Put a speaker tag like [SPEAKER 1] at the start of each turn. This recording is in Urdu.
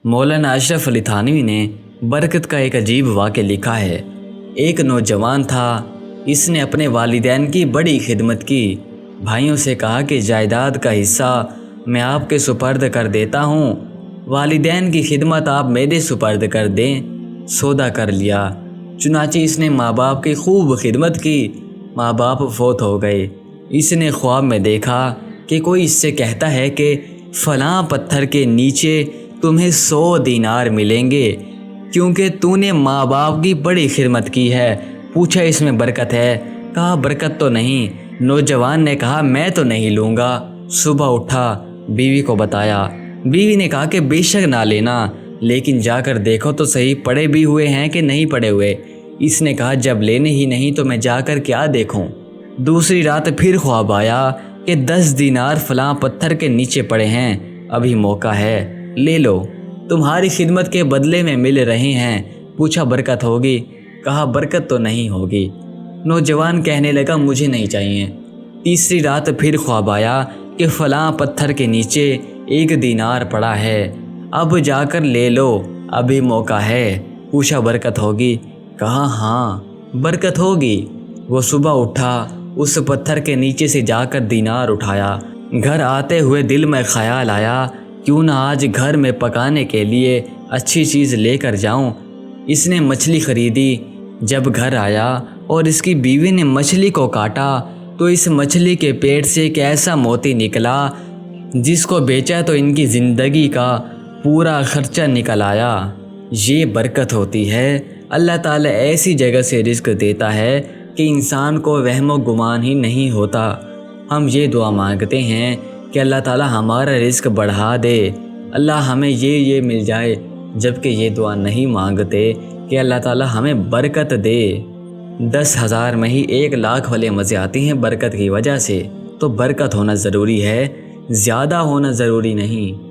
[SPEAKER 1] مولانا اشرف علی تھانوی نے برکت کا ایک عجیب واقعہ لکھا ہے۔ ایک نوجوان تھا، اس نے اپنے والدین کی بڑی خدمت کی۔ بھائیوں سے کہا کہ جائیداد کا حصہ میں آپ کے سپرد کر دیتا ہوں، والدین کی خدمت آپ میرے سپرد کر دیں۔ سودا کر لیا۔ چنانچہ اس نے ماں باپ کی خوب خدمت کی۔ ماں باپ فوت ہو گئے۔ اس نے خواب میں دیکھا کہ کوئی اس سے کہتا ہے کہ فلاں پتھر کے نیچے تمہیں 100 دینار ملیں گے کیونکہ تو نے ماں باپ کی بڑی خدمت کی ہے۔ پوچھا اس میں برکت ہے؟ کہا برکت تو نہیں۔ نوجوان نے کہا میں تو نہیں لوں گا۔ صبح اٹھا، بیوی کو بتایا۔ بیوی نے کہا کہ بے شک نہ لینا، لیکن جا کر دیکھو تو صحیح پڑے بھی ہوئے ہیں کہ نہیں پڑے ہوئے۔ اس نے کہا جب لینے ہی نہیں تو میں جا کر کیا دیکھوں۔ دوسری رات پھر خواب آیا کہ 10 دینار فلاں پتھر کے نیچے پڑے ہیں، ابھی موقع ہے، لے لو، تمہاری خدمت کے بدلے میں مل رہے ہیں۔ پوچھا برکت ہوگی؟ کہا برکت تو نہیں ہوگی۔ نوجوان کہنے لگا مجھے نہیں چاہیے۔ تیسری رات پھر خواب آیا کہ فلاں پتھر کے نیچے 1 دینار پڑا ہے، اب جا کر لے لو، ابھی موقع ہے۔ پوچھا برکت ہوگی؟ کہا ہاں برکت ہوگی۔ وہ صبح اٹھا، اس پتھر کے نیچے سے جا کر دینار اٹھایا۔ گھر آتے ہوئے دل میں خیال آیا کیوں نہ آج گھر میں پکانے کے لیے اچھی چیز لے کر جاؤں۔ اس نے مچھلی خریدی۔ جب گھر آیا اور اس کی بیوی نے مچھلی کو کاٹا تو اس مچھلی کے پیٹ سے ایک ایسا موتی نکلا جس کو بیچا تو ان کی زندگی کا پورا خرچہ نکل آیا۔ یہ برکت ہوتی ہے۔ اللہ تعالیٰ ایسی جگہ سے رزق دیتا ہے کہ انسان کو وہم و گمان ہی نہیں ہوتا۔ ہم یہ دعا مانگتے ہیں کہ اللہ تعالیٰ ہمارا رزق بڑھا دے، اللہ ہمیں یہ مل جائے، جبکہ یہ دعا نہیں مانگتے کہ اللہ تعالیٰ ہمیں برکت دے۔ 10,000 میں ہی 1,00,000 والے مزے آتے ہیں برکت کی وجہ سے۔ تو برکت ہونا ضروری ہے، زیادہ ہونا ضروری نہیں۔